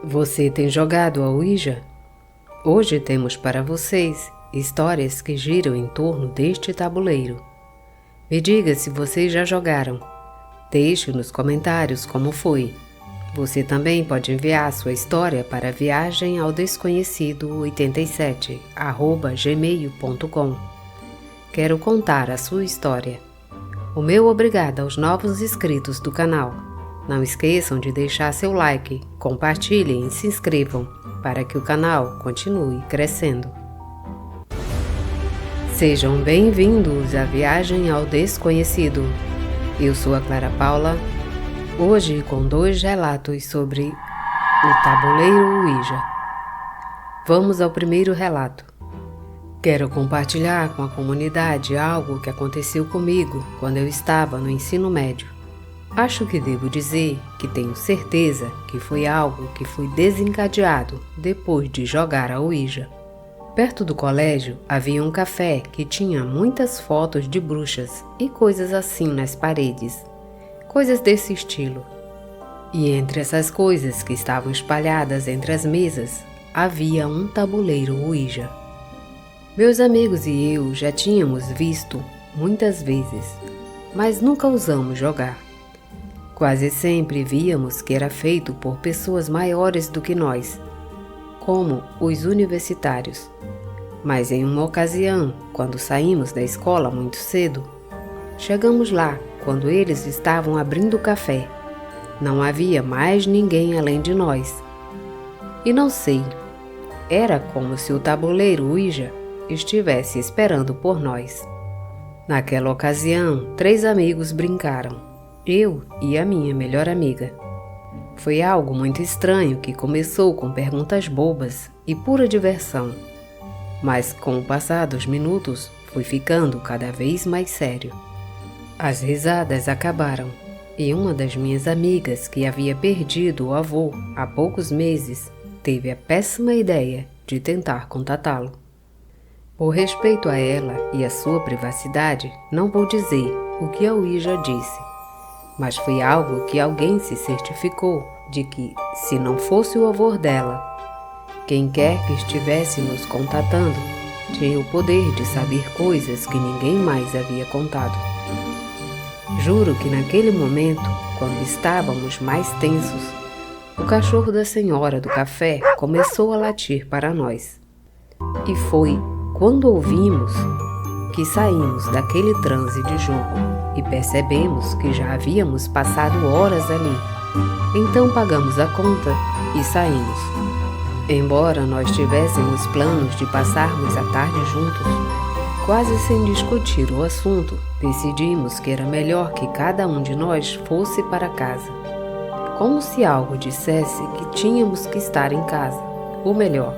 Você tem jogado a Ouija? Hoje temos para vocês histórias que giram em torno deste tabuleiro. Me diga se vocês já jogaram. Deixe nos comentários como foi. Você também pode enviar sua história para viagemaldesconhecido87@gmail.com. Quero contar a sua história. O meu obrigado aos novos inscritos do canal. Não esqueçam de deixar seu like, compartilhem e se inscrevam para que o canal continue crescendo. Sejam bem-vindos à Viagem ao Desconhecido. Eu sou a Clara Paula, hoje com 2 relatos sobre o tabuleiro Ouija. Vamos ao primeiro relato. Quero compartilhar com a comunidade algo que aconteceu comigo quando eu estava no ensino médio. Acho que devo dizer que tenho certeza que foi algo que foi desencadeado depois de jogar a Ouija. Perto do colégio havia um café que tinha muitas fotos de bruxas e coisas assim nas paredes, coisas desse estilo. E entre essas coisas que estavam espalhadas entre as mesas, havia um tabuleiro Ouija. Meus amigos e eu já tínhamos visto muitas vezes, mas nunca usamos jogar. Quase sempre víamos que era feito por pessoas maiores do que nós, como os universitários. Mas em uma ocasião, quando saímos da escola muito cedo, chegamos lá quando eles estavam abrindo o café. Não havia mais ninguém além de nós. E não sei, era como se o tabuleiro Ouija estivesse esperando por nós. Naquela ocasião, 3 amigos brincaram. Eu e a minha melhor amiga. Foi algo muito estranho que começou com perguntas bobas e pura diversão, mas com o passar dos minutos foi ficando cada vez mais sério. As risadas acabaram e uma das minhas amigas, que havia perdido o avô há poucos meses, teve a péssima ideia de tentar contatá-lo. Por respeito a ela e a sua privacidade, não vou dizer o que a Ouija disse. Mas foi algo que alguém se certificou de que, se não fosse o avô dela, quem quer que estivesse nos contatando tinha o poder de saber coisas que ninguém mais havia contado. Juro que naquele momento, quando estávamos mais tensos, o cachorro da senhora do café começou a latir para nós. E foi quando ouvimos que saímos daquele transe de jogo e percebemos que já havíamos passado horas ali. Então pagamos a conta e saímos. Embora nós tivéssemos planos de passarmos a tarde juntos, quase sem discutir o assunto, decidimos que era melhor que cada um de nós fosse para casa. Como se algo dissesse que tínhamos que estar em casa, ou melhor,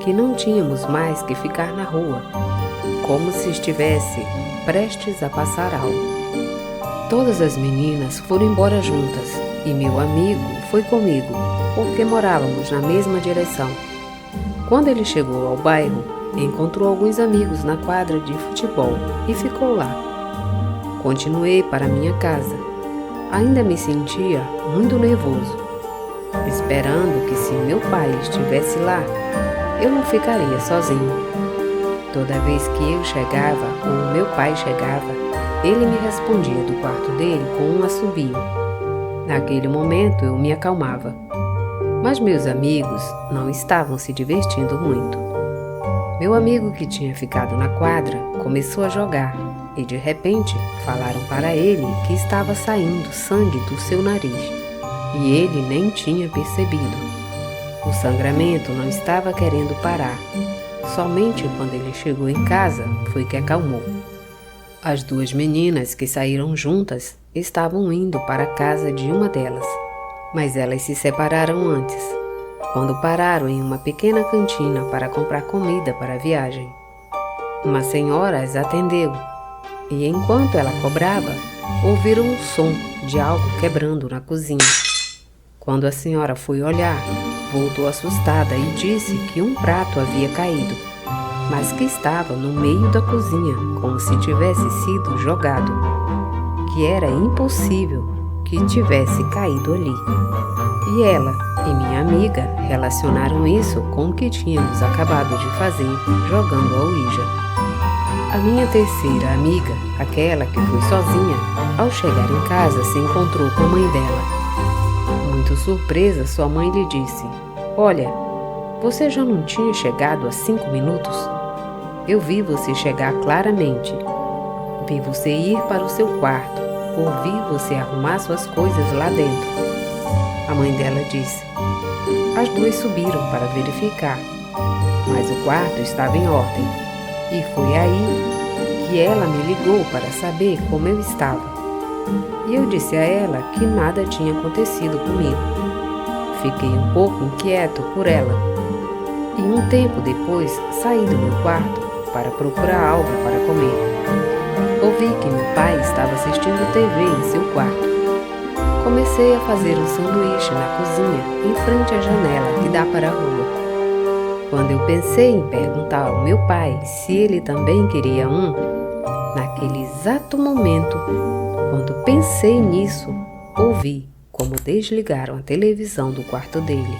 que não tínhamos mais que ficar na rua, como se estivesse prestes a passar algo. Todas as meninas foram embora juntas e meu amigo foi comigo, porque morávamos na mesma direção. Quando ele chegou ao bairro, encontrou alguns amigos na quadra de futebol e ficou lá. Continuei para minha casa. Ainda me sentia muito nervoso, esperando que, se meu pai estivesse lá, eu não ficaria sozinho. Toda vez que eu chegava ou meu pai chegava, ele me respondia do quarto dele com um assobio. Naquele momento eu me acalmava. Mas meus amigos não estavam se divertindo muito. Meu amigo, que tinha ficado na quadra, começou a jogar e de repente falaram para ele que estava saindo sangue do seu nariz e ele nem tinha percebido. O sangramento não estava querendo parar. Somente quando ele chegou em casa foi que acalmou. As 2 meninas que saíram juntas estavam indo para a casa de uma delas, mas elas se separaram antes, quando pararam em uma pequena cantina para comprar comida para a viagem. Uma senhora as atendeu e, enquanto ela cobrava, ouviram um som de algo quebrando na cozinha. Quando a senhora foi olhar, voltou assustada e disse que um prato havia caído, mas que estava no meio da cozinha, como se tivesse sido jogado, que era impossível que tivesse caído ali. E ela e minha amiga relacionaram isso com o que tínhamos acabado de fazer jogando a Ouija. A minha terceira amiga, aquela que foi sozinha, ao chegar em casa se encontrou com a mãe dela. Muito surpresa, sua mãe lhe disse: "Olha, você já não tinha chegado há 5 minutos? Eu vi você chegar claramente. Vi você ir para o seu quarto. Ouvi você arrumar suas coisas lá dentro." A mãe dela disse: "As duas subiram para verificar, mas o quarto estava em ordem. E foi aí que ela me ligou para saber como eu estava. E eu disse a ela que nada tinha acontecido comigo. Fiquei um pouco inquieto por ela. E um tempo depois saí do meu quarto para procurar algo para comer. Ouvi que meu pai estava assistindo TV em seu quarto. Comecei a fazer um sanduíche na cozinha, em frente à janela que dá para a rua. Quando eu pensei em perguntar ao meu pai se ele também queria um, naquele exato momento, quando pensei nisso, ouvi como desligaram a televisão do quarto dele.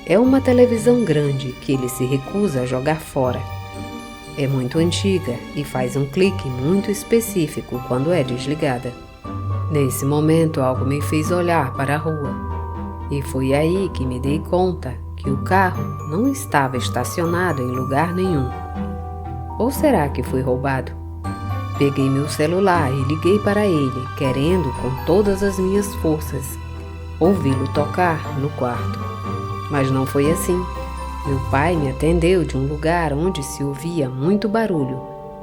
É uma televisão grande que ele se recusa a jogar fora. É muito antiga e faz um clique muito específico quando é desligada. Nesse momento, algo me fez olhar para a rua. E foi aí que me dei conta que o carro não estava estacionado em lugar nenhum. Ou será que foi roubado? Peguei meu celular e liguei para ele, querendo com todas as minhas forças ouvi-lo tocar no quarto. Mas não foi assim. Meu pai me atendeu de um lugar onde se ouvia muito barulho.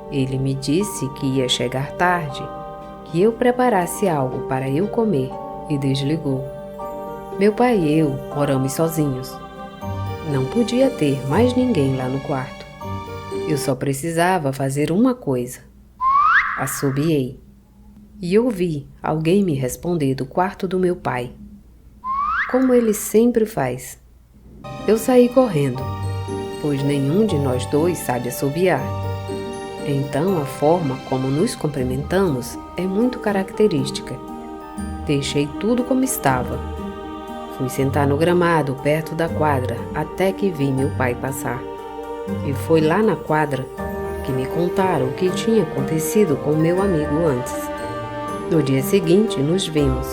Ele me disse que ia chegar tarde, que eu preparasse algo para eu comer e desligou. Meu pai e eu moramos sozinhos. Não podia ter mais ninguém lá no quarto. Eu só precisava fazer uma coisa. Assobiei. E ouvi alguém me responder do quarto do meu pai, como ele sempre faz. Eu saí correndo, pois nenhum de nós dois sabe assobiar. Então a forma como nos cumprimentamos é muito característica. Deixei tudo como estava. Fui sentar no gramado perto da quadra até que vi meu pai passar. E foi lá na quadra que me contaram o que tinha acontecido com meu amigo antes. No dia seguinte nos vimos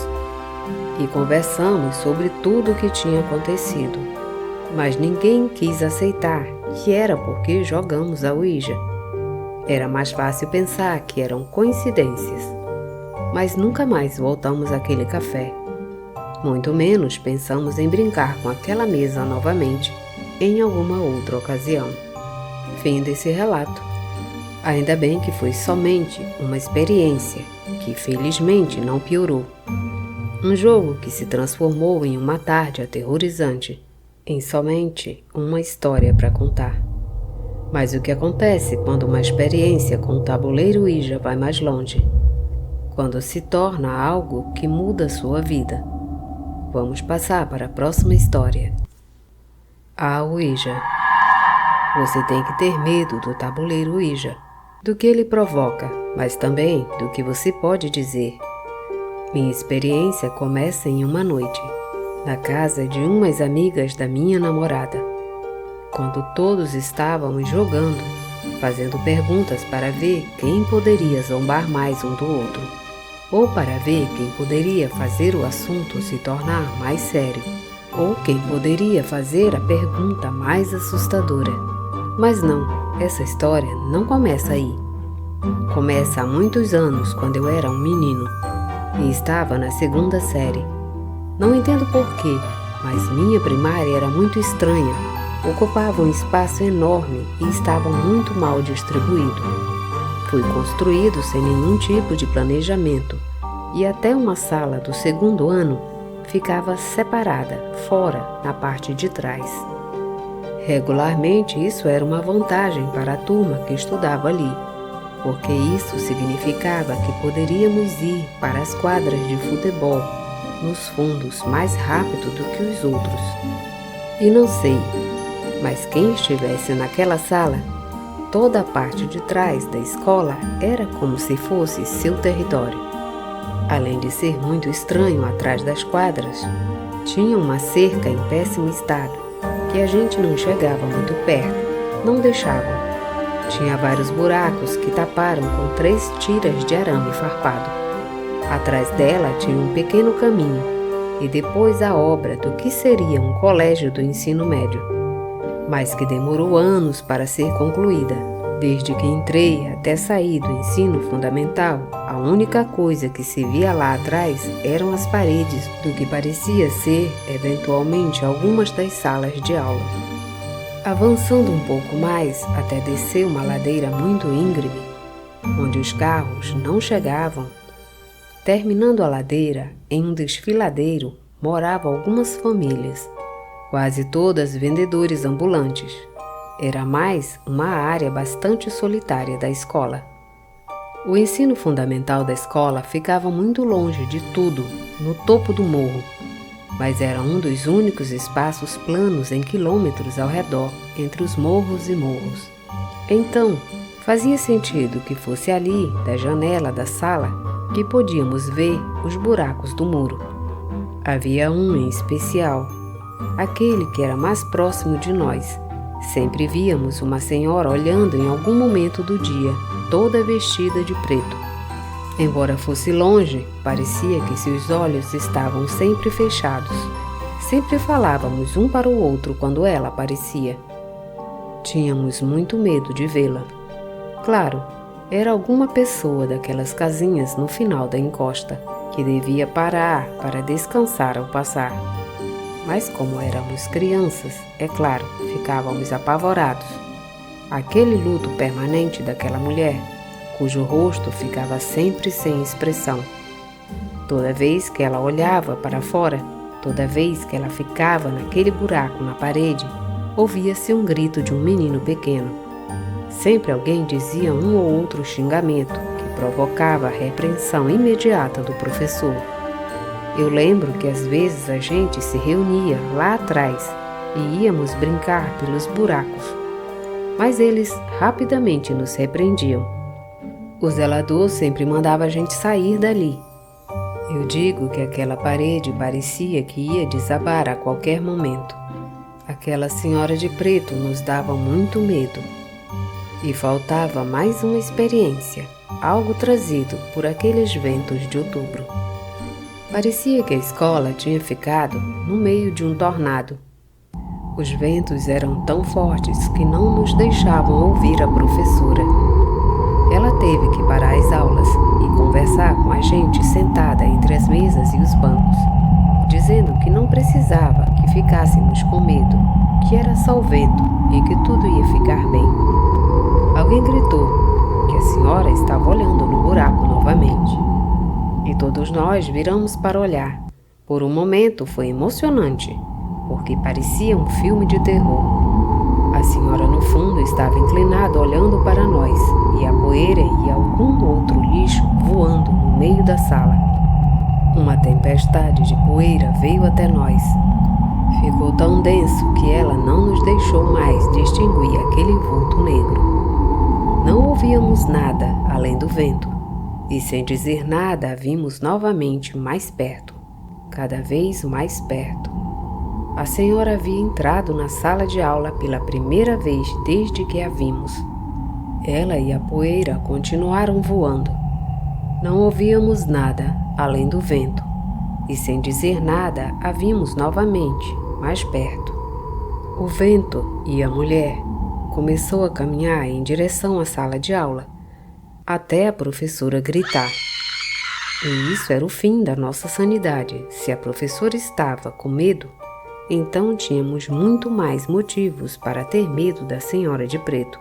e conversamos sobre tudo o que tinha acontecido. Mas ninguém quis aceitar que era porque jogamos a Ouija. Era mais fácil pensar que eram coincidências. Mas nunca mais voltamos àquele café. Muito menos pensamos em brincar com aquela mesa novamente em alguma outra ocasião. Fim desse relato. Ainda bem que foi somente uma experiência que felizmente não piorou. Um jogo que se transformou em uma tarde aterrorizante, em somente uma história para contar. Mas o que acontece quando uma experiência com o tabuleiro Ouija vai mais longe? Quando se torna algo que muda sua vida. Vamos passar para a próxima história. A Ouija. Você tem que ter medo do tabuleiro Ouija, do que ele provoca, mas também do que você pode dizer. Minha experiência começa em uma noite, na casa de umas amigas da minha namorada, quando todos estávamos jogando, fazendo perguntas para ver quem poderia zombar mais um do outro, ou para ver quem poderia fazer o assunto se tornar mais sério, ou quem poderia fazer a pergunta mais assustadora. Mas não, essa história não começa aí. Começa há muitos anos, quando eu era um menino e estava na 2ª série. Não entendo porquê, mas minha primária era muito estranha. Ocupava um espaço enorme e estava muito mal distribuído. Fui construído sem nenhum tipo de planejamento e até uma sala do 2º ano ficava separada, fora, na parte de trás. Regularmente isso era uma vantagem para a turma que estudava ali, porque isso significava que poderíamos ir para as quadras de futebol nos fundos mais rápido do que os outros. E não sei, mas quem estivesse naquela sala, toda a parte de trás da escola era como se fosse seu território. Além de ser muito estranho atrás das quadras, Tinha uma cerca em péssimo estado, que a gente não chegava muito perto, não deixavam. Tinha vários buracos que taparam com 3 tiras de arame farpado. Atrás dela tinha um pequeno caminho e depois a obra do que seria um colégio do ensino médio, mas que demorou anos para ser concluída. Desde que entrei até sair do ensino fundamental, a única coisa que se via lá atrás eram as paredes do que parecia ser, eventualmente, algumas das salas de aula. Avançando um pouco mais até descer uma ladeira muito íngreme, onde os carros não chegavam, terminando a ladeira, em um desfiladeiro, moravam algumas famílias, quase todas vendedores ambulantes. Era mais uma área bastante solitária da escola. O ensino fundamental da escola ficava muito longe de tudo, no topo do morro, mas era um dos únicos espaços planos em quilômetros ao redor, entre os morros e morros. Então, fazia sentido que fosse ali, da janela da sala, que podíamos ver os buracos do muro. Havia um em especial, aquele que era mais próximo de nós. Sempre víamos uma senhora olhando em algum momento do dia, toda vestida de preto. Embora fosse longe, parecia que seus olhos estavam sempre fechados. Sempre falávamos um para o outro quando ela aparecia. Tínhamos muito medo de vê-la. Claro, era alguma pessoa daquelas casinhas no final da encosta, que devia parar para descansar ao passar. Mas como éramos crianças, é claro, ficávamos apavorados. Aquele luto permanente daquela mulher, cujo rosto ficava sempre sem expressão. Toda vez que ela olhava para fora, toda vez que ela ficava naquele buraco na parede, ouvia-se um grito de um menino pequeno. Sempre alguém dizia um ou outro xingamento que provocava a repreensão imediata do professor. Eu lembro que às vezes a gente se reunia lá atrás e íamos brincar pelos buracos, mas eles rapidamente nos repreendiam. O zelador sempre mandava a gente sair dali. Eu digo que aquela parede parecia que ia desabar a qualquer momento. Aquela senhora de preto nos dava muito medo. E faltava mais uma experiência, algo trazido por aqueles ventos de outubro. Parecia que a escola tinha ficado no meio de um tornado. Os ventos eram tão fortes que não nos deixavam ouvir a professora. Ela teve que parar as aulas e conversar com a gente sentada entre as mesas e os bancos, dizendo que não precisava que ficássemos com medo, que era só o vento e que tudo ia ficar bem. Alguém gritou que a senhora estava olhando no buraco novamente. E todos nós viramos para olhar. Por um momento foi emocionante, porque parecia um filme de terror. A senhora no fundo estava inclinada olhando para nós, e a poeira e algum outro lixo voando no meio da sala. Uma tempestade de poeira veio até nós. Ficou tão denso que ela não nos deixou mais distinguir aquele vulto negro. Não ouvíamos nada além do vento. E sem dizer nada, a vimos novamente mais perto, cada vez mais perto. A senhora havia entrado na sala de aula pela primeira vez desde que a vimos. Ela e a poeira continuaram voando. Não ouvíamos nada além do vento, e sem dizer nada, a vimos novamente, mais perto. O vento e a mulher começou a caminhar em direção à sala de aula, até a professora gritar. E isso era o fim da nossa sanidade. Se a professora estava com medo, então tínhamos muito mais motivos para ter medo da senhora de preto.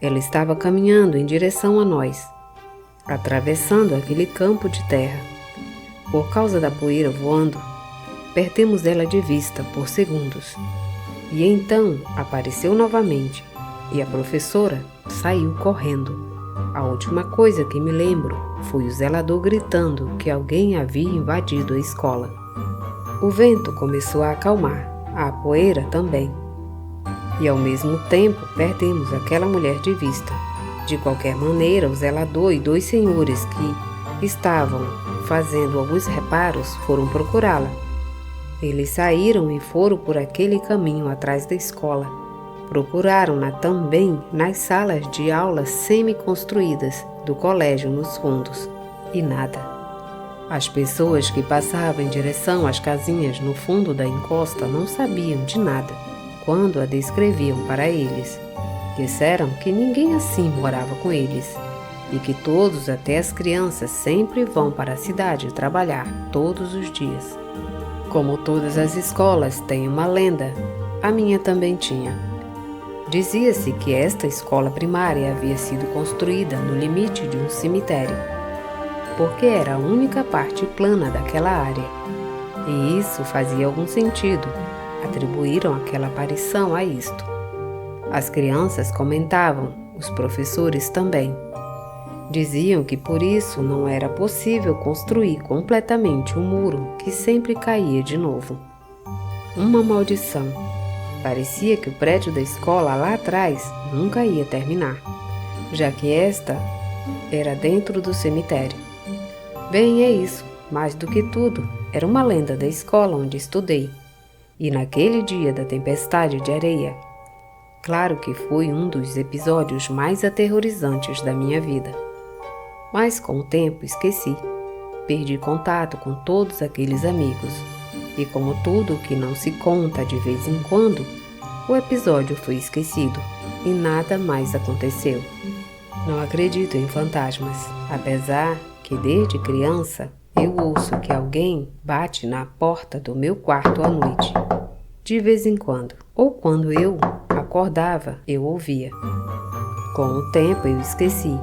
Ela estava caminhando em direção a nós, atravessando aquele campo de terra. Por causa da poeira voando, perdemos ela de vista por segundos. E então apareceu novamente, e a professora saiu correndo. A última coisa que me lembro foi o zelador gritando que alguém havia invadido a escola. O vento começou a acalmar, a poeira também. E ao mesmo tempo perdemos aquela mulher de vista. De qualquer maneira, o zelador e 2 senhores que estavam fazendo alguns reparos foram procurá-la. Eles saíram e foram por aquele caminho atrás da escola. Procuraram-na também nas salas de aulas semi-construídas do colégio nos fundos, e nada. As pessoas que passavam em direção às casinhas no fundo da encosta não sabiam de nada quando a descreviam para eles. Disseram que ninguém assim morava com eles e que todos, até as crianças, sempre vão para a cidade trabalhar todos os dias. Como todas as escolas têm uma lenda, a minha também tinha. Dizia-se que esta escola primária havia sido construída no limite de um cemitério, porque era a única parte plana daquela área. E isso fazia algum sentido. Atribuíram aquela aparição a isto. As crianças comentavam, os professores também. Diziam que por isso não era possível construir completamente o muro que sempre caía de novo. Uma maldição. Parecia que o prédio da escola lá atrás nunca ia terminar, já que esta era dentro do cemitério. Bem, é isso. Mais do que tudo, era uma lenda da escola onde estudei. E naquele dia da tempestade de areia, claro que foi um dos episódios mais aterrorizantes da minha vida. Mas com o tempo esqueci. Perdi contato com todos aqueles amigos. E como tudo que não se conta de vez em quando, o episódio foi esquecido e nada mais aconteceu. Não acredito em fantasmas, apesar que desde criança eu ouço que alguém bate na porta do meu quarto à noite. De vez em quando, ou quando eu acordava, eu ouvia. Com o tempo eu esqueci.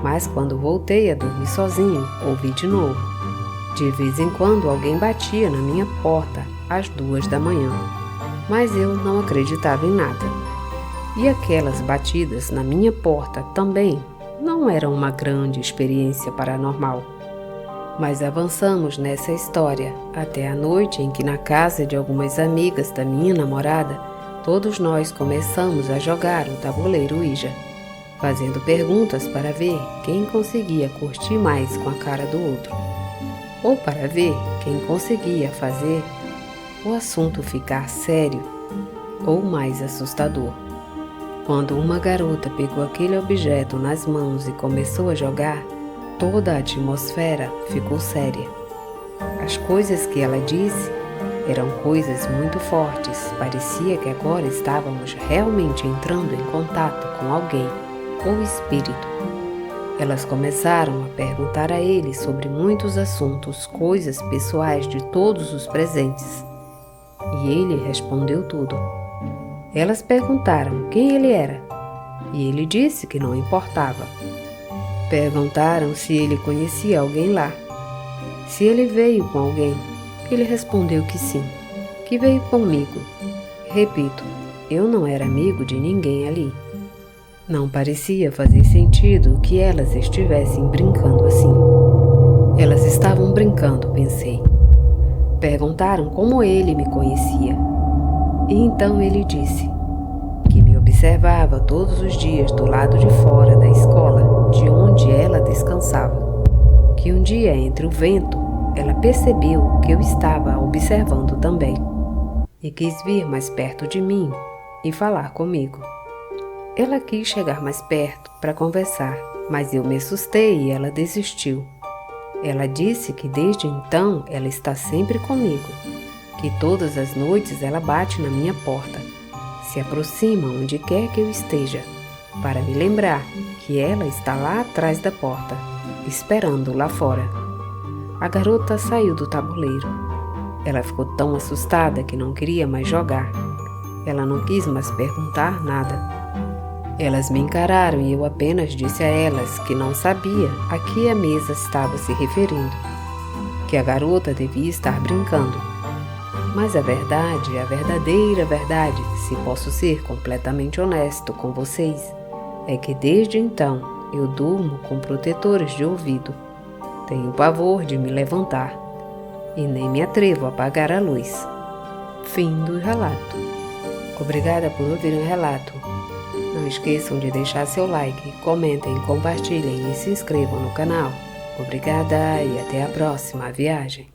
Mas quando voltei a dormir sozinho, ouvi de novo. De vez em quando alguém batia na minha porta às 2 da manhã. Mas eu não acreditava em nada. E aquelas batidas na minha porta também não eram uma grande experiência paranormal. Mas avançamos nessa história até a noite em que na casa de algumas amigas da minha namorada, todos nós começamos a jogar o tabuleiro Ouija, fazendo perguntas para ver quem conseguia curtir mais com a cara do outro, ou para ver quem conseguia fazer o assunto ficar sério ou mais assustador. Quando uma garota pegou aquele objeto nas mãos e começou a jogar, toda a atmosfera ficou séria. As coisas que ela disse eram coisas muito fortes. Parecia que agora estávamos realmente entrando em contato com alguém ou espírito. Elas começaram a perguntar a ele sobre muitos assuntos, coisas pessoais de todos os presentes. E ele respondeu tudo. Elas perguntaram quem ele era, e ele disse que não importava. Perguntaram se ele conhecia alguém lá, se ele veio com alguém. Ele respondeu que sim, que veio comigo. Repito, eu não era amigo de ninguém ali. Não parecia fazer sentido que elas estivessem brincando assim. Elas estavam brincando, pensei. Perguntaram como ele me conhecia. E então ele disse que me observava todos os dias do lado de fora da escola, de onde ela descansava. Que um dia, entre o vento, ela percebeu que eu estava observando também e quis vir mais perto de mim e falar comigo. Ela quis chegar mais perto para conversar, mas eu me assustei e ela desistiu. Ela disse que desde então ela está sempre comigo, que todas as noites ela bate na minha porta, se aproxima onde quer que eu esteja, para me lembrar que ela está lá atrás da porta, esperando lá fora. A garota saiu do tabuleiro. Ela ficou tão assustada que não queria mais jogar. Ela não quis mais perguntar nada. Elas me encararam e eu apenas disse a elas que não sabia a que a mesa estava se referindo, que a garota devia estar brincando. Mas a verdade, a verdadeira verdade, se posso ser completamente honesto com vocês, é que desde então eu durmo com protetores de ouvido. Tenho pavor de me levantar e nem me atrevo a apagar a luz. Fim do relato. Obrigada por ouvir o relato. Não esqueçam de deixar seu like, comentem, compartilhem e se inscrevam no canal. Obrigada e até a próxima viagem.